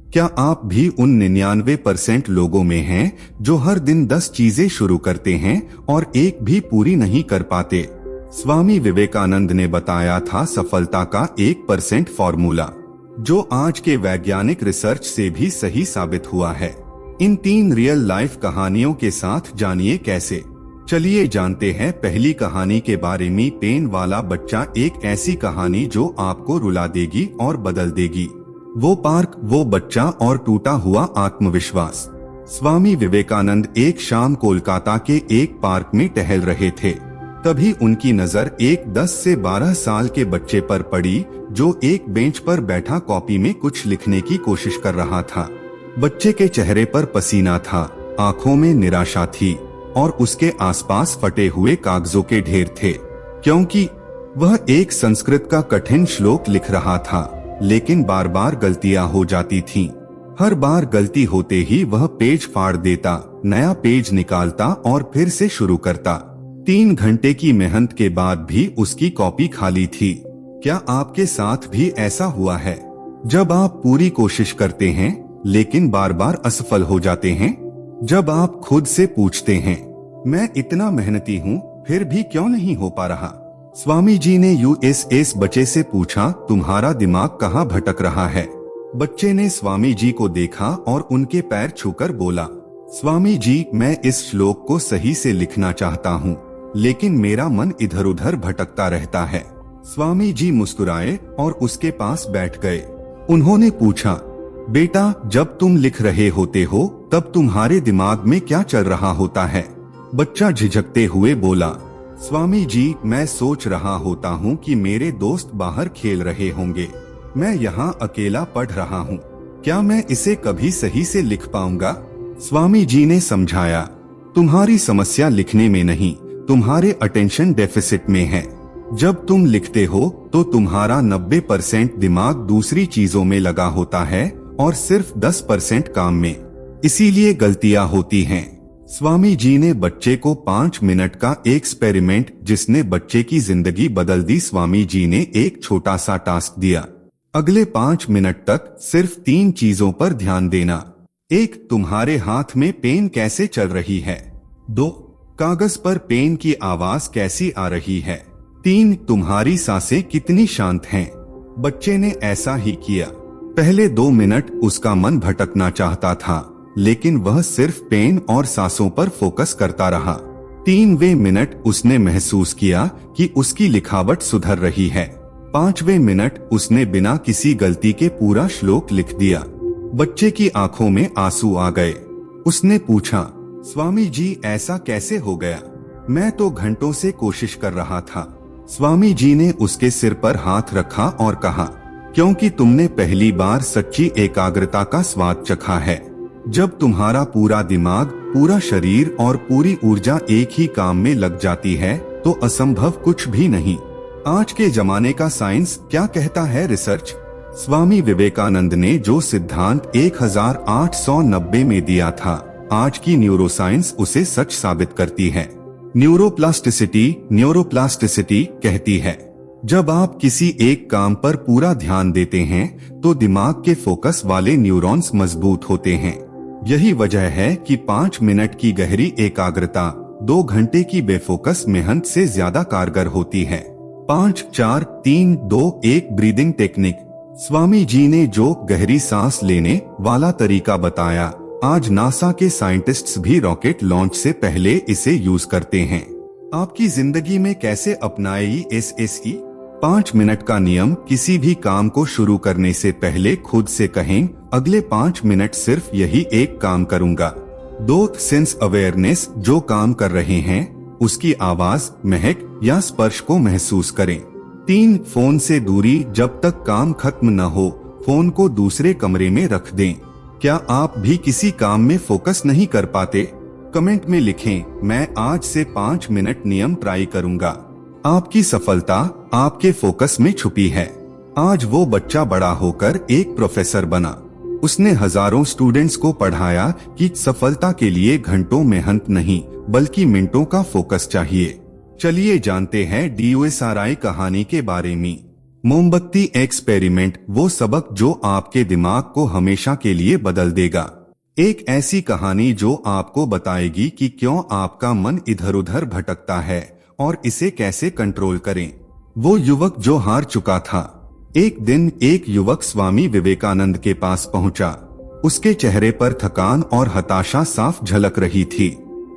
क्या आप भी उन 99% लोगों में हैं जो हर दिन 10 चीजें शुरू करते हैं और एक भी पूरी नहीं कर पाते? स्वामी विवेकानंद ने बताया था सफलता का 1% फॉर्मूला, जो आज के वैज्ञानिक रिसर्च से भी सही साबित हुआ है। इन 3 रियल लाइफ कहानियों के साथ जानिए कैसे। चलिए जानते हैं पहली कहानी के बारे में। पेन वाला बच्चा, एक ऐसी कहानी जो आपको रुला देगी और बदल देगी। वो पार्क, वो बच्चा और टूटा हुआ आत्मविश्वास। स्वामी विवेकानंद एक शाम कोलकाता के एक पार्क में टहल रहे थे। तभी उनकी नजर एक 10 से 12 साल के बच्चे पर पड़ी जो एक बेंच पर बैठा कॉपी में कुछ लिखने की कोशिश कर रहा था। बच्चे के चेहरे पर पसीना था, आंखों में निराशा थी और उसके आसपास फटे हुए कागजों के ढेर थे, क्योंकि वह एक संस्कृत का कठिन श्लोक लिख रहा था, लेकिन बार बार गलतियां हो जाती थीं। हर बार गलती होते ही वह पेज फाड़ देता, नया पेज निकालता और फिर से शुरू करता। 3 घंटे की मेहनत के बाद भी उसकी कॉपी खाली थी। क्या आपके साथ भी ऐसा हुआ है, जब आप पूरी कोशिश करते हैं लेकिन बार बार असफल हो जाते हैं? जब आप खुद से पूछते हैं, मैं इतना मेहनती हूँ फिर भी क्यों नहीं हो पा रहा? स्वामी जी ने यूएसएस बच्चे से पूछा, तुम्हारा दिमाग कहाँ भटक रहा है? बच्चे ने स्वामी जी को देखा और उनके पैर छूकर बोला, स्वामी जी, मैं इस श्लोक को सही से लिखना चाहता हूँ, लेकिन मेरा मन इधर उधर भटकता रहता है। स्वामी जी मुस्कुराए और उसके पास बैठ गए। उन्होंने पूछा, बेटा, जब तुम लिख रहे होते हो तब तुम्हारे दिमाग में क्या चल रहा होता है? बच्चा झिझकते हुए बोला, स्वामी जी, मैं सोच रहा होता हूँ कि मेरे दोस्त बाहर खेल रहे होंगे, मैं यहाँ अकेला पढ़ रहा हूँ, क्या मैं इसे कभी सही से लिख पाऊंगा? स्वामी जी ने समझाया, तुम्हारी समस्या लिखने में नहीं, तुम्हारे अटेंशन डेफिसिट में है। जब तुम लिखते हो तो तुम्हारा 90% दिमाग दूसरी चीजों में लगा होता है और सिर्फ 10% काम में, इसीलिए गलतियां होती हैं। स्वामी जी ने बच्चे को 5 मिनट का एक्सपेरिमेंट, जिसने बच्चे की जिंदगी बदल दी। स्वामी जी ने एक छोटा सा टास्क दिया, अगले 5 मिनट तक सिर्फ 3 चीजों पर ध्यान देना। 1. तुम्हारे हाथ में पेन कैसे चल रही है? 2. कागज पर पेन की आवाज कैसी आ रही है? 3. तुम्हारी सांसें कितनी शांत हैं? बच्चे ने ऐसा ही किया। पहले 2 मिनट उसका मन भटकना चाहता था, लेकिन वह सिर्फ पेन और सांसों पर फोकस करता रहा। 3वें मिनट उसने महसूस किया कि उसकी लिखावट सुधर रही है। 5वें मिनट उसने बिना किसी गलती के पूरा श्लोक लिख दिया। बच्चे की आंखों में आंसू आ गए। उसने पूछा, स्वामी जी, ऐसा कैसे हो गया? मैं तो घंटों से कोशिश कर रहा था। स्वामी जी ने उसके सिर पर हाथ रखा और कहा, क्योंकि तुमने पहली बार सच्ची एकाग्रता का स्वाद चखा है। जब तुम्हारा पूरा दिमाग, पूरा शरीर और पूरी ऊर्जा एक ही काम में लग जाती है तो असंभव कुछ भी नहीं। आज के जमाने का साइंस क्या कहता है? रिसर्च। स्वामी विवेकानंद ने जो सिद्धांत 1890 में दिया था, आज की न्यूरोसाइंस उसे सच साबित करती है। न्यूरोप्लास्टिसिटी कहती है, जब आप किसी एक काम पर पूरा ध्यान देते हैं तो दिमाग के फोकस वाले न्यूरॉन्स मजबूत होते हैं। यही वजह है कि 5 मिनट की गहरी एकाग्रता 2 घंटे की बेफोकस मेहनत से ज्यादा कारगर होती है। 5, 4, 3, 2, 1 ब्रीदिंग टेक्निक। स्वामी जी ने जो गहरी सांस लेने वाला तरीका बताया, आज नासा के साइंटिस्ट्स भी रॉकेट लॉन्च से पहले इसे यूज करते हैं। आपकी जिंदगी में कैसे अपनाएं SSE? 5 मिनट का नियम। किसी भी काम को शुरू करने से पहले खुद से कहें, अगले 5 मिनट सिर्फ यही एक काम करूंगा। 2. Sense awareness. जो काम कर रहे हैं उसकी आवाज, महक या स्पर्श को महसूस करें। 3. फोन से दूरी। जब तक काम खत्म न हो फोन को दूसरे कमरे में रख दें। क्या आप भी किसी काम में फोकस नहीं कर पाते? कमेंट में लिखें, मैं आज से 5 मिनट नियम ट्राई करूंगा। आपकी सफलता आपके फोकस में छुपी है। आज वो बच्चा बड़ा होकर एक प्रोफेसर बना। उसने हजारों स्टूडेंट्स को पढ़ाया कि सफलता के लिए घंटों मेहनत नहीं बल्कि मिनटों का फोकस चाहिए। चलिए जानते हैं DOSRI कहानी के बारे में। मोमबत्ती एक्सपेरिमेंट, वो सबक जो आपके दिमाग को हमेशा के लिए बदल देगा। एक ऐसी कहानी जो आपको बताएगी कि क्यों आपका मन इधर उधर भटकता है और इसे कैसे कंट्रोल करें। वो युवक जो हार चुका था। एक दिन एक युवक स्वामी विवेकानंद के पास पहुंचा। उसके चेहरे पर थकान और हताशा साफ झलक रही थी।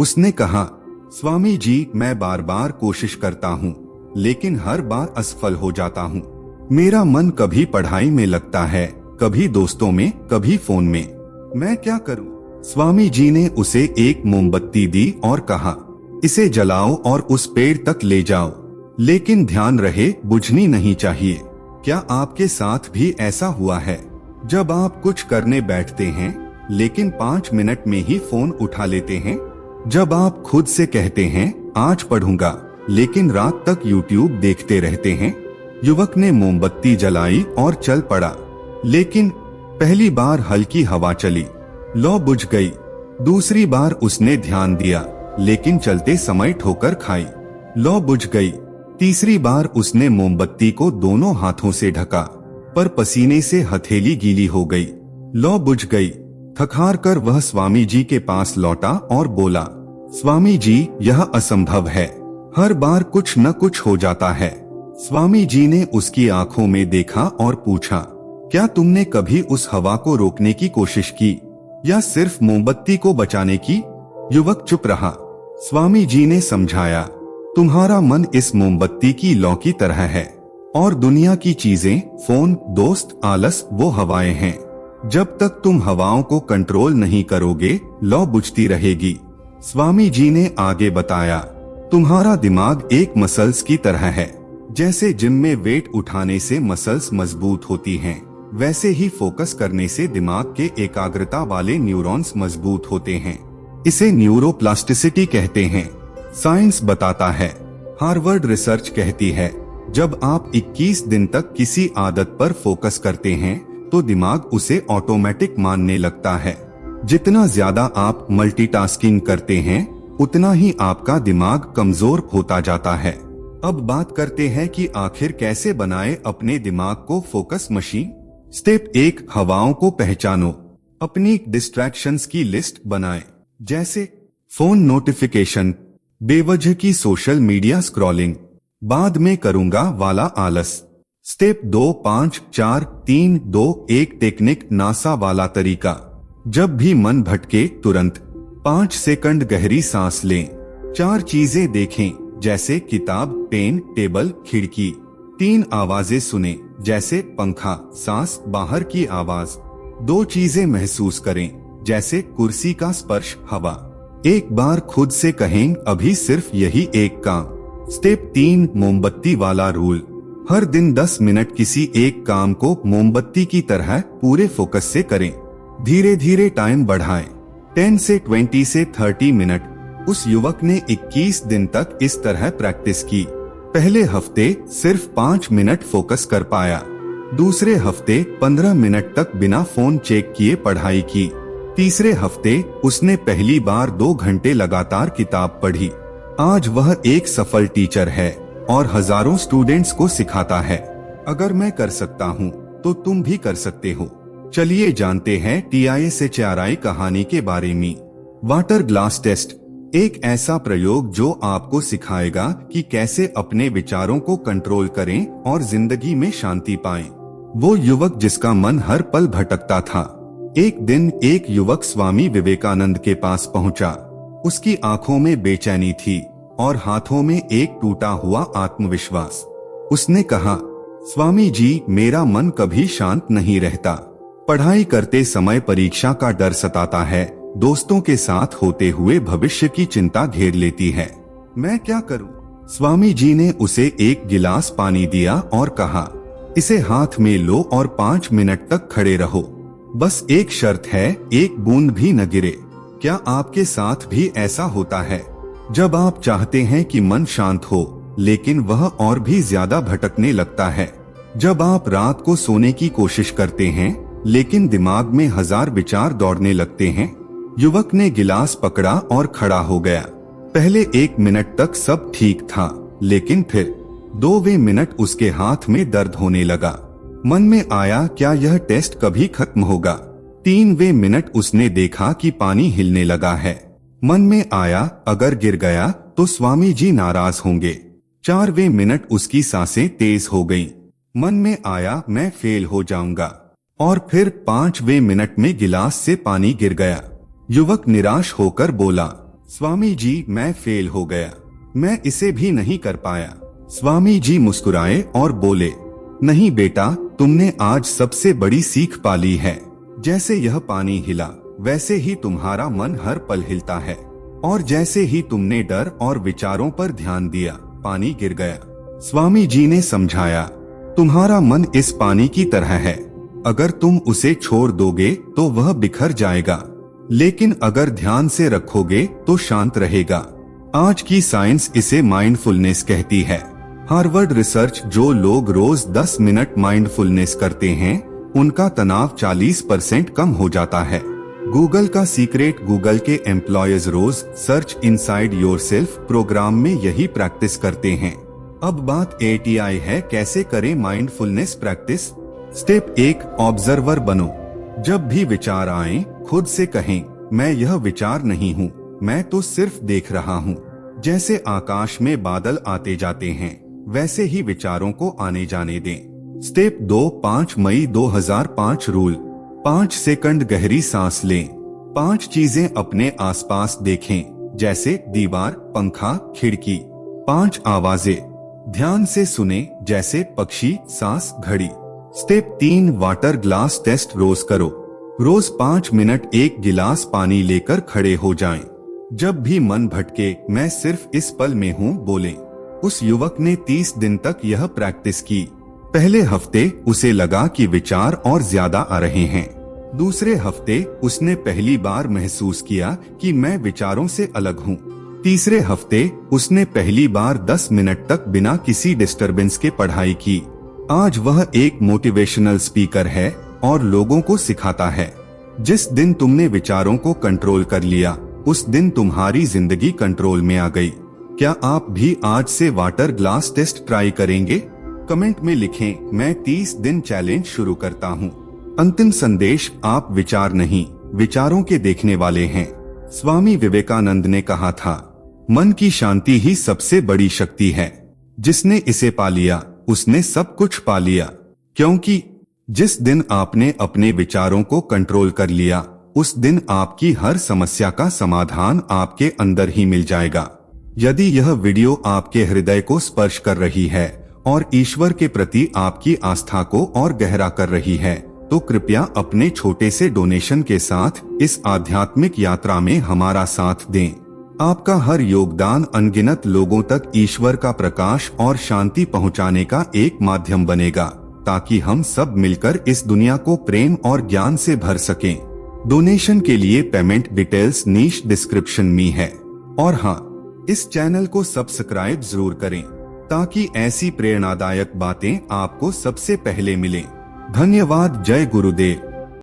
उसने कहा, स्वामी जी, मैं बार बार कोशिश करता हूँ, लेकिन हर बार असफल हो जाता हूँ। मेरा मन कभी पढ़ाई में लगता है, कभी दोस्तों में, कभी फोन में। मैं क्या करूँ? स्वामी जी ने उसे एक मोमबत्ती दी और कहा, इसे जलाओ और उस पेड़ तक ले जाओ, लेकिन ध्यान रहे बुझनी नहीं चाहिए। क्या आपके साथ भी ऐसा हुआ है? जब आप कुछ करने बैठते हैं, लेकिन 5 मिनट में ही फोन उठा लेते हैं। जब आप खुद से कहते हैं आज पढ़ूंगा, लेकिन रात तक YouTube देखते रहते हैं। युवक ने मोमबत्ती जलाई और चल पड़ा, लेकिन पहली बार हल्की हवा चली, लौ बुझ गई। दूसरी बार उसने ध्यान दिया, लेकिन चलते समय ठोकर खाई, लौ बुझ गई। तीसरी बार उसने मोमबत्ती को दोनों हाथों से ढका, पर पसीने से हथेली गीली हो गई, लौ बुझ गई। थक-हार कर वह स्वामी जी के पास लौटा और बोला, स्वामी जी, यह असंभव है, हर बार कुछ न कुछ हो जाता है। स्वामी जी ने उसकी आंखों में देखा और पूछा, क्या तुमने कभी उस हवा को रोकने की कोशिश की या सिर्फ मोमबत्ती को बचाने की? युवक चुप रहा। स्वामी जी ने समझाया, तुम्हारा मन इस मोमबत्ती की लौ की तरह है और दुनिया की चीजें, फोन, दोस्त, आलस वो हवाएं हैं। जब तक तुम हवाओं को कंट्रोल नहीं करोगे, लौ बुझती रहेगी। स्वामी जी ने आगे बताया, तुम्हारा दिमाग एक मसल्स की तरह है। जैसे जिम में वेट उठाने से मसल्स मजबूत होती हैं, वैसे ही फोकस करने से दिमाग के एकाग्रता वाले न्यूरॉन्स मजबूत होते हैं। इसे न्यूरोप्लास्टिसिटी कहते हैं। साइंस बताता है, हार्वर्ड रिसर्च कहती है, जब आप 21 दिन तक किसी आदत पर फोकस करते हैं तो दिमाग उसे ऑटोमेटिक मानने लगता है। जितना ज्यादा आप मल्टीटास्किंग करते हैं, उतना ही आपका दिमाग कमजोर होता जाता है। अब बात करते हैं कि आखिर कैसे बनाएं अपने दिमाग को फोकस मशीन। स्टेप 1, हवाओं को पहचानो। अपनी डिस्ट्रैक्शंस की लिस्ट बनाएं, जैसे फोन नोटिफिकेशन, बेवजह की सोशल मीडिया स्क्रॉलिंग, बाद में करूंगा वाला आलस। स्टेप 2, 5, 4, 3, 2, 1 टेक्निक, नासा वाला तरीका। जब भी मन भटके तुरंत 5 सेकंड गहरी सांस लें। 4 चीजें देखें, जैसे किताब, पेन, टेबल, खिड़की। 3 आवाजें सुने, जैसे पंखा, सांस, बाहर की आवाज। 2 चीजें महसूस करें, जैसे कुर्सी का स्पर्श, हवा। एक बार खुद से कहें, अभी सिर्फ यही एक काम। स्टेप 3, मोमबत्ती वाला रूल। हर दिन 10 मिनट किसी एक काम को मोमबत्ती की तरह पूरे फोकस से करें। धीरे धीरे टाइम बढ़ाएं, 10 से 20 से 30 मिनट। उस युवक ने 21 दिन तक इस तरह प्रैक्टिस की। पहले हफ्ते सिर्फ 5 मिनट फोकस कर पाया, दूसरे हफ्ते 15 मिनट तक बिना फोन चेक किए पढ़ाई की, तीसरे हफ्ते उसने पहली बार 2 घंटे लगातार किताब पढ़ी। आज वह एक सफल टीचर है और हजारों स्टूडेंट्स को सिखाता है। अगर मैं कर सकता हूँ, तो तुम भी कर सकते हो। चलिए जानते हैं TISHRI कहानी के बारे में। वाटर ग्लास टेस्ट, एक ऐसा प्रयोग जो आपको सिखाएगा कि कैसे अपने विचारों को कंट्रोल करें और जिंदगी में शांति पाएं। वो युवक जिसका मन हर पल भटकता था। एक दिन एक युवक स्वामी विवेकानंद के पास पहुंचा। उसकी आंखों में बेचैनी थी और हाथों में एक टूटा हुआ आत्मविश्वास। उसने कहा, स्वामी जी, मेरा मन कभी शांत नहीं रहता। पढ़ाई करते समय परीक्षा का डर सताता है, दोस्तों के साथ होते हुए भविष्य की चिंता घेर लेती है। मैं क्या करूं? स्वामी जी ने उसे एक गिलास पानी दिया और कहा, इसे हाथ में लो और 5 मिनट तक खड़े रहो। बस एक शर्त है, एक बूंद भी न गिरे। क्या आपके साथ भी ऐसा होता है? जब आप चाहते हैं कि मन शांत हो, लेकिन वह और भी ज्यादा भटकने लगता है। जब आप रात को सोने की कोशिश करते हैं, लेकिन दिमाग में 1000 विचार दौड़ने लगते हैं। युवक ने गिलास पकड़ा और खड़ा हो गया। पहले 1 मिनट तक सब ठीक था, लेकिन फिर 2वें मिनट उसके हाथ में दर्द होने लगा। मन में आया क्या यह टेस्ट कभी खत्म होगा। 3वें मिनट उसने देखा कि पानी हिलने लगा है। मन में आया अगर गिर गया तो स्वामी जी नाराज होंगे। 4वें मिनट उसकी सांसें तेज हो गईं। मन में आया मैं फेल हो जाऊंगा। और फिर 5वें मिनट में गिलास से पानी गिर गया। युवक निराश होकर बोला, स्वामी जी मैं फेल हो गया, मैं इसे भी नहीं कर पाया। स्वामी जी मुस्कुराए और बोले, नहीं बेटा, तुमने आज सबसे बड़ी सीख पाली है। जैसे यह पानी हिला वैसे ही तुम्हारा मन हर पल हिलता है, और जैसे ही तुमने डर और विचारों पर ध्यान दिया पानी गिर गया। स्वामी जी ने समझाया, तुम्हारा मन इस पानी की तरह है, अगर तुम उसे छोड़ दोगे तो वह बिखर जाएगा, लेकिन अगर ध्यान से रखोगे तो शांत रहेगा। आज की साइंस इसे माइंडफुलनेस कहती है। हार्वर्ड रिसर्च, जो लोग रोज 10 मिनट माइंडफुलनेस करते हैं उनका तनाव 40% कम हो जाता है। गूगल का सीक्रेट, गूगल के एम्प्लॉयज रोज सर्च इनसाइड योरसेल्फ प्रोग्राम में यही प्रैक्टिस करते हैं। अब बात ATI है, कैसे करें माइंडफुलनेस प्रैक्टिस। स्टेप 1, ऑब्जर्वर बनो। जब भी विचार आए खुद से कहें, मैं यह विचार नहीं हूँ, मैं तो सिर्फ देख रहा हूँ। जैसे आकाश में बादल आते जाते हैं वैसे ही विचारों को आने जाने दें। स्टेप 2, 5 मई 2005 रूल। 5 सेकंड गहरी सांस लें। 5 चीजें अपने आसपास देखें, जैसे दीवार, पंखा, खिड़की। 5 आवाजें ध्यान से सुने, जैसे पक्षी, सांस, घड़ी। स्टेप 3, वाटर ग्लास टेस्ट रोज करो। रोज 5 मिनट एक गिलास पानी लेकर खड़े हो जाएं। जब भी मन भटके, मैं सिर्फ इस पल में हूँ बोलें। उस युवक ने 30 दिन तक यह प्रैक्टिस की। पहले हफ्ते उसे लगा कि विचार और ज्यादा आ रहे हैं। दूसरे हफ्ते उसने पहली बार महसूस किया कि मैं विचारों से अलग हूँ। तीसरे हफ्ते उसने पहली बार 10 मिनट तक बिना किसी डिस्टरबेंस के पढ़ाई की। आज वह एक मोटिवेशनल स्पीकर है और लोगों को सिखाता है। जिस दिन तुमने विचारों को कंट्रोल कर लिया उस दिन तुम्हारी जिंदगी कंट्रोल में आ गई। क्या आप भी आज से वाटर ग्लास टेस्ट ट्राई करेंगे? कमेंट में लिखें, मैं 30 दिन चैलेंज शुरू करता हूँ। अंतिम संदेश, आप विचार नहीं, विचारों के देखने वाले हैं। स्वामी विवेकानंद ने कहा था, मन की शांति ही सबसे बड़ी शक्ति है। जिसने इसे पा लिया उसने सब कुछ पा लिया। क्योंकि जिस दिन आपने अपने विचारों को कंट्रोल कर लिया उस दिन आपकी हर समस्या का समाधान आपके अंदर ही मिल जाएगा। यदि यह वीडियो आपके हृदय को स्पर्श कर रही है और ईश्वर के प्रति आपकी आस्था को और गहरा कर रही है तो कृपया अपने छोटे से डोनेशन के साथ इस आध्यात्मिक यात्रा में हमारा साथ दें। आपका हर योगदान अनगिनत लोगों तक ईश्वर का प्रकाश और शांति पहुंचाने का एक माध्यम बनेगा, ताकि हम सब मिलकर इस दुनिया को प्रेम और ज्ञान से भर सकें। डोनेशन के लिए पेमेंट डिटेल्स नीचे डिस्क्रिप्शन में है। और हाँ, इस चैनल को सब्सक्राइब जरूर करें ताकि ऐसी प्रेरणादायक बातें आपको सबसे पहले मिलें। धन्यवाद। जय गुरुदेव।